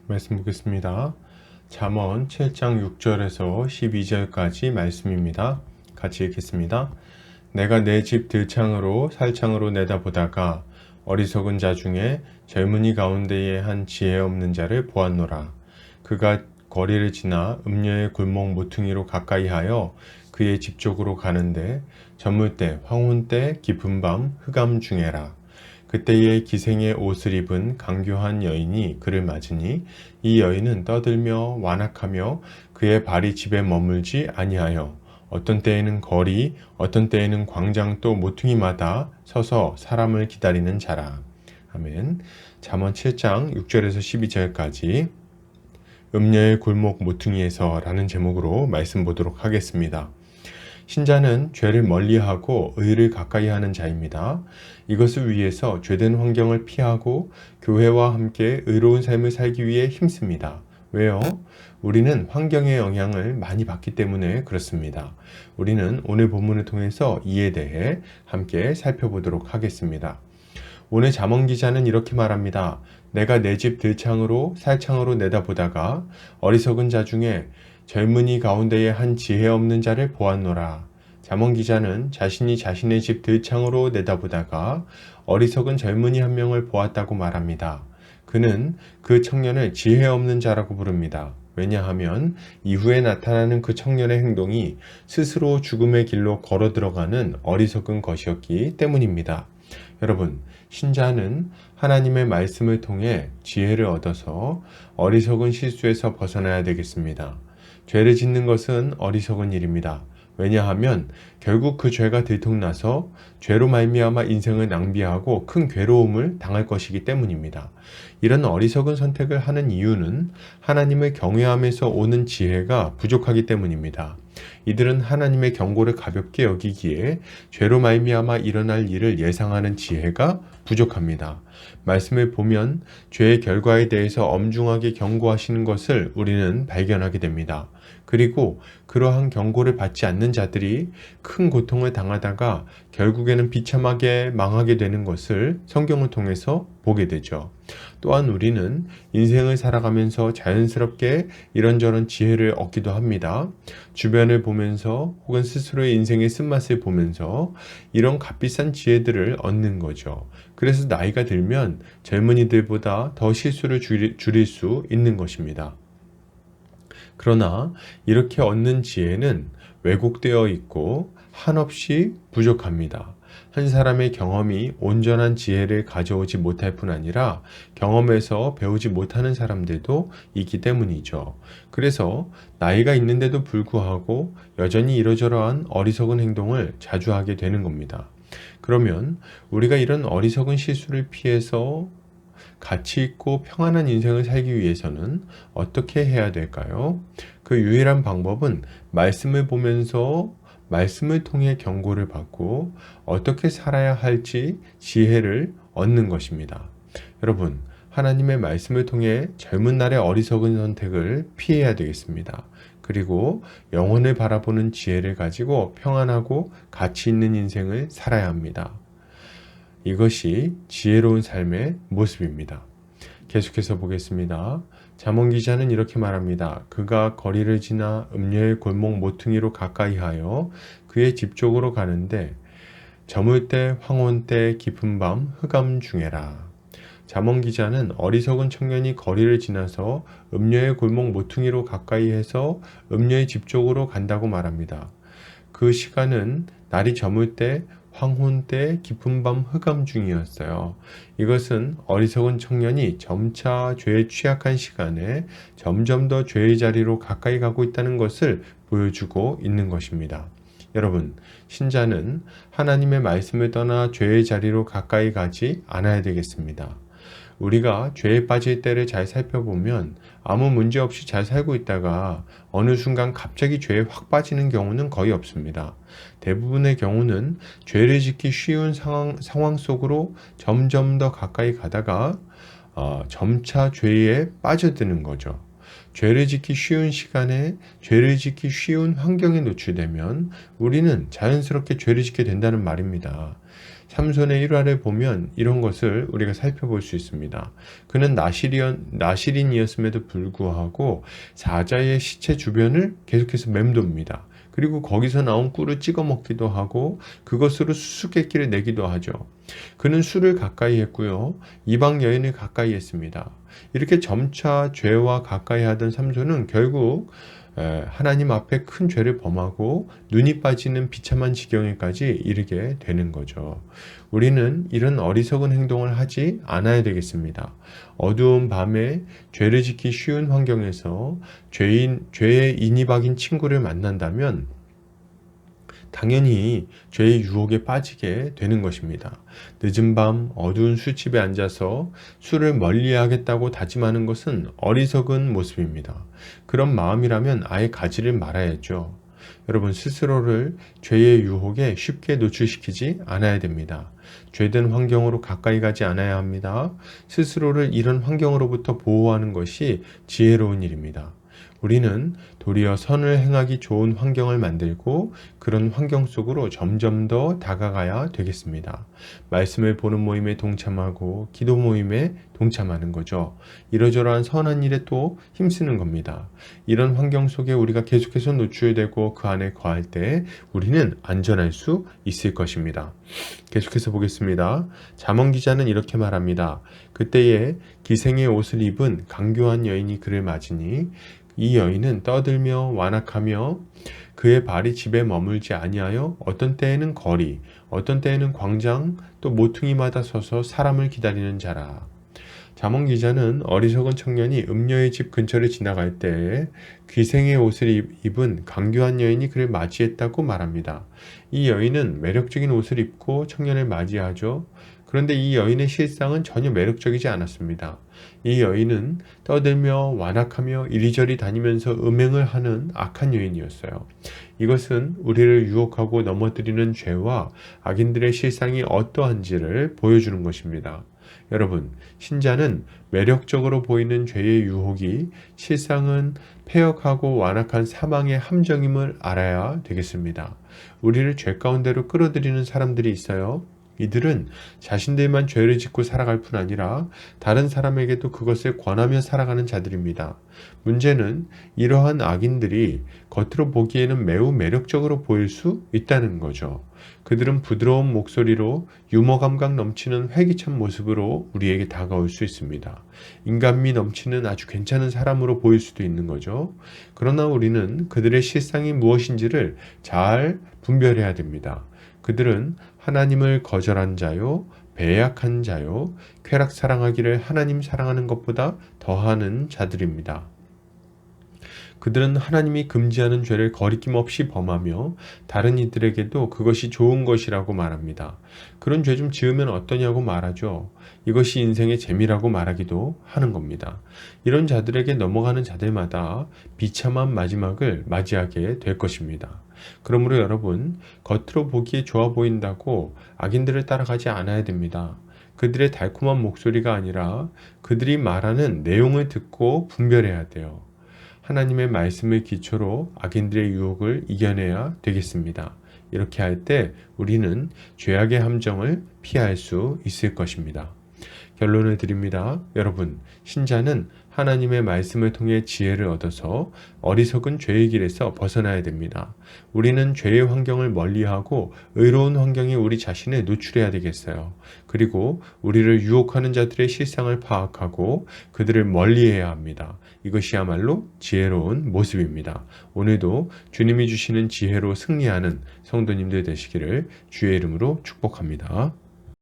말씀 보겠습니다. 잠언 7장 6절에서 12절까지 말씀입니다. 같이 읽겠습니다. 내가 내 집 들창으로 살창으로 내다보다가 어리석은 자 중에 젊은이 가운데에 한 지혜 없는 자를 보았노라. 그가 거리를 지나 음녀의 골목 모퉁이로 가까이하여 그의 집 쪽으로 가는데 저물 때 황혼 때 깊은 밤 흑암 중에라. 그때에 기생의 옷을 입은 강교한 여인이 그를 맞으니 이 여인은 떠들며 완악하며 그의 발이 집에 머물지 아니하여 어떤 때에는 거리 어떤 때에는 광장 또 모퉁이마다 서서 사람을 기다리는 자라. 아멘. 잠언 7장 6절에서 12절까지 음녀의 골목 모퉁이에서 라는 제목으로 말씀 보도록 하겠습니다. 신자는 죄를 멀리하고 의를 가까이하는 자입니다. 이것을 위해서 죄된 환경을 피하고 교회와 함께 의로운 삶을 살기 위해 힘씁니다. 왜요? 우리는 환경의 영향을 많이 받기 때문에 그렇습니다. 우리는 오늘 본문을 통해서 이에 대해 함께 살펴보도록 하겠습니다. 오늘 잠언 기자는 이렇게 말합니다. 내가 내 집 들창으로 살창으로 내다보다가 어리석은 자 중에 젊은이 가운데에 한 지혜 없는 자를 보았노라. 잠언 기자는 자신이 자신의 집 들창으로 내다보다가 어리석은 젊은이 한 명을 보았다고 말합니다. 그는 그 청년을 지혜 없는 자라고 부릅니다. 왜냐하면 이후에 나타나는 그 청년의 행동이 스스로 죽음의 길로 걸어 들어가는 어리석은 것이었기 때문입니다. 여러분, 신자는 하나님의 말씀을 통해 지혜를 얻어서 어리석은 실수에서 벗어나야 되겠습니다. 죄를 짓는 것은 어리석은 일입니다. 왜냐하면 결국 그 죄가 들통나서 죄로 말미암아 인생을 낭비하고 큰 괴로움을 당할 것이기 때문입니다. 이런 어리석은 선택을 하는 이유는 하나님을 경외함에서 오는 지혜가 부족하기 때문입니다. 이들은 하나님의 경고를 가볍게 여기기에 죄로 말미암아 일어날 일을 예상하는 지혜가 부족합니다. 말씀을 보면 죄의 결과에 대해서 엄중하게 경고하시는 것을 우리는 발견하게 됩니다. 그리고 그러한 경고를 받지 않는 자들이 큰 고통을 당하다가 결국에는 비참하게 망하게 되는 것을 성경을 통해서 보게 되죠. 또한 우리는 인생을 살아가면서 자연스럽게 이런저런 지혜를 얻기도 합니다. 주변을 보면서 혹은 스스로의 인생의 쓴맛을 보면서 이런 값비싼 지혜들을 얻는 거죠. 그래서 나이가 들면 젊은이들보다 더 실수를 줄일 수 있는 것입니다. 그러나 이렇게 얻는 지혜는 왜곡되어 있고 한없이 부족합니다. 한 사람의 경험이 온전한 지혜를 가져오지 못할 뿐 아니라 경험에서 배우지 못하는 사람들도 있기 때문이죠. 그래서 나이가 있는데도 불구하고 여전히 이러저러한 어리석은 행동을 자주 하게 되는 겁니다. 그러면 우리가 이런 어리석은 실수를 피해서 가치 있고 평안한 인생을 살기 위해서는 어떻게 해야 될까요? 그 유일한 방법은 말씀을 보면서 말씀을 통해 경고를 받고 어떻게 살아야 할지 지혜를 얻는 것입니다. 여러분, 하나님의 말씀을 통해 젊은 날의 어리석은 선택을 피해야 되겠습니다. 그리고 영혼을 바라보는 지혜를 가지고 평안하고 가치 있는 인생을 살아야 합니다. 이것이 지혜로운 삶의 모습입니다. 계속해서 보겠습니다. 잠언 기자는 이렇게 말합니다. 그가 거리를 지나 음녀의 골목 모퉁이로 가까이하여 그의 집 쪽으로 가는데 저물 때 황혼 때 깊은 밤 흑암 중에라. 잠언 기자는 어리석은 청년이 거리를 지나서 음녀의 골목 모퉁이로 가까이해서 음녀의 집 쪽으로 간다고 말합니다. 그 시간은 날이 저물 때 황혼 때 깊은 밤 흑암 중이었어요. 이것은 어리석은 청년이 점차 죄에 취약한 시간에 점점 더 죄의 자리로 가까이 가고 있다는 것을 보여주고 있는 것입니다. 여러분, 신자는 하나님의 말씀을 떠나 죄의 자리로 가까이 가지 않아야 되겠습니다. 우리가 죄에 빠질 때를 잘 살펴보면 아무 문제 없이 잘 살고 있다가 어느 순간 갑자기 죄에 확 빠지는 경우는 거의 없습니다. 대부분의 경우는 죄를 짓기 쉬운 상황 속으로 점점 더 가까이 가다가 점차 죄에 빠져드는 거죠. 죄를 짓기 쉬운 시간에 죄를 짓기 쉬운 환경에 노출되면 우리는 자연스럽게 죄를 짓게 된다는 말입니다. 삼손의 일화를 보면 이런 것을 우리가 살펴볼 수 있습니다. 그는 나실인이었음에도 불구하고 사자의 시체 주변을 계속해서 맴돕니다. 그리고 거기서 나온 꿀을 찍어 먹기도 하고 그것으로 수수께끼를 내기도 하죠. 그는 술을 가까이 했고요. 이방 여인을 가까이 했습니다. 이렇게 점차 죄와 가까이 하던 삼손은 결국 하나님 앞에 큰 죄를 범하고 눈이 빠지는 비참한 지경에까지 이르게 되는 거죠. 우리는 이런 어리석은 행동을 하지 않아야 되겠습니다. 어두운 밤에 죄를 짓기 쉬운 환경에서 죄의 인이 박인 친구를 만난다면 당연히 죄의 유혹에 빠지게 되는 것입니다. 늦은 밤 어두운 술집에 앉아서 술을 멀리하겠다고 다짐하는 것은 어리석은 모습입니다. 그런 마음이라면 아예 가지를 말아야죠. 여러분, 스스로를 죄의 유혹에 쉽게 노출시키지 않아야 됩니다. 죄된 환경으로 가까이 가지 않아야 합니다. 스스로를 이런 환경으로부터 보호하는 것이 지혜로운 일입니다. 우리는 도리어 선을 행하기 좋은 환경을 만들고 그런 환경 속으로 점점 더 다가가야 되겠습니다. 말씀을 보는 모임에 동참하고 기도 모임에 동참하는 거죠. 이러저러한 선한 일에 또 힘쓰는 겁니다. 이런 환경 속에 우리가 계속해서 노출되고 그 안에 거할 때 우리는 안전할 수 있을 것입니다. 계속해서 보겠습니다. 잠언 기자는 이렇게 말합니다. 그때에 기생의 옷을 입은 강교한 여인이 그를 맞으니 이 여인은 떠들며 완악하며 그의 발이 집에 머물지 아니하여 어떤 때에는 거리, 어떤 때에는 광장, 또 모퉁이마다 서서 사람을 기다리는 자라. 잠언 기자는 어리석은 청년이 음녀의 집 근처를 지나갈 때 귀생의 옷을 입은 강교한 여인이 그를 맞이했다고 말합니다. 이 여인은 매력적인 옷을 입고 청년을 맞이하죠. 그런데 이 여인의 실상은 전혀 매력적이지 않았습니다. 이 여인은 떠들며 완악하며 이리저리 다니면서 음행을 하는 악한 여인이었어요. 이것은 우리를 유혹하고 넘어뜨리는 죄와 악인들의 실상이 어떠한지를 보여주는 것입니다. 여러분, 신자는 매력적으로 보이는 죄의 유혹이 실상은 패역하고 완악한 사망의 함정임을 알아야 되겠습니다. 우리를 죄 가운데로 끌어들이는 사람들이 있어요. 이들은 자신들만 죄를 짓고 살아갈 뿐 아니라 다른 사람에게도 그것을 권하며 살아가는 자들입니다. 문제는 이러한 악인들이 겉으로 보기에는 매우 매력적으로 보일 수 있다는 거죠. 그들은 부드러운 목소리로 유머 감각 넘치는 활기찬 모습으로 우리에게 다가올 수 있습니다. 인간미 넘치는 아주 괜찮은 사람으로 보일 수도 있는 거죠. 그러나 우리는 그들의 실상이 무엇인지를 잘 분별해야 됩니다. 그들은 하나님을 거절한 자요, 배약한 자요, 쾌락 사랑하기를 하나님 사랑하는 것보다 더하는 자들입니다. 그들은 하나님이 금지하는 죄를 거리낌 없이 범하며 다른 이들에게도 그것이 좋은 것이라고 말합니다. 그런 죄 좀 지으면 어떠냐고 말하죠. 이것이 인생의 재미라고 말하기도 하는 겁니다. 이런 자들에게 넘어가는 자들마다 비참한 마지막을 맞이하게 될 것입니다. 그러므로 여러분, 겉으로 보기에 좋아 보인다고 악인들을 따라가지 않아야 됩니다. 그들의 달콤한 목소리가 아니라 그들이 말하는 내용을 듣고 분별해야 돼요. 하나님의 말씀을 기초로 악인들의 유혹을 이겨내야 되겠습니다. 이렇게 할 때 우리는 죄악의 함정을 피할 수 있을 것입니다. 결론을 드립니다. 여러분, 신자는 하나님의 말씀을 통해 지혜를 얻어서 어리석은 죄의 길에서 벗어나야 됩니다. 우리는 죄의 환경을 멀리하고 의로운 환경에 우리 자신을 노출해야 되겠어요. 그리고 우리를 유혹하는 자들의 실상을 파악하고 그들을 멀리해야 합니다. 이것이야말로 지혜로운 모습입니다. 오늘도 주님이 주시는 지혜로 승리하는 성도님들 되시기를 주의 이름으로 축복합니다.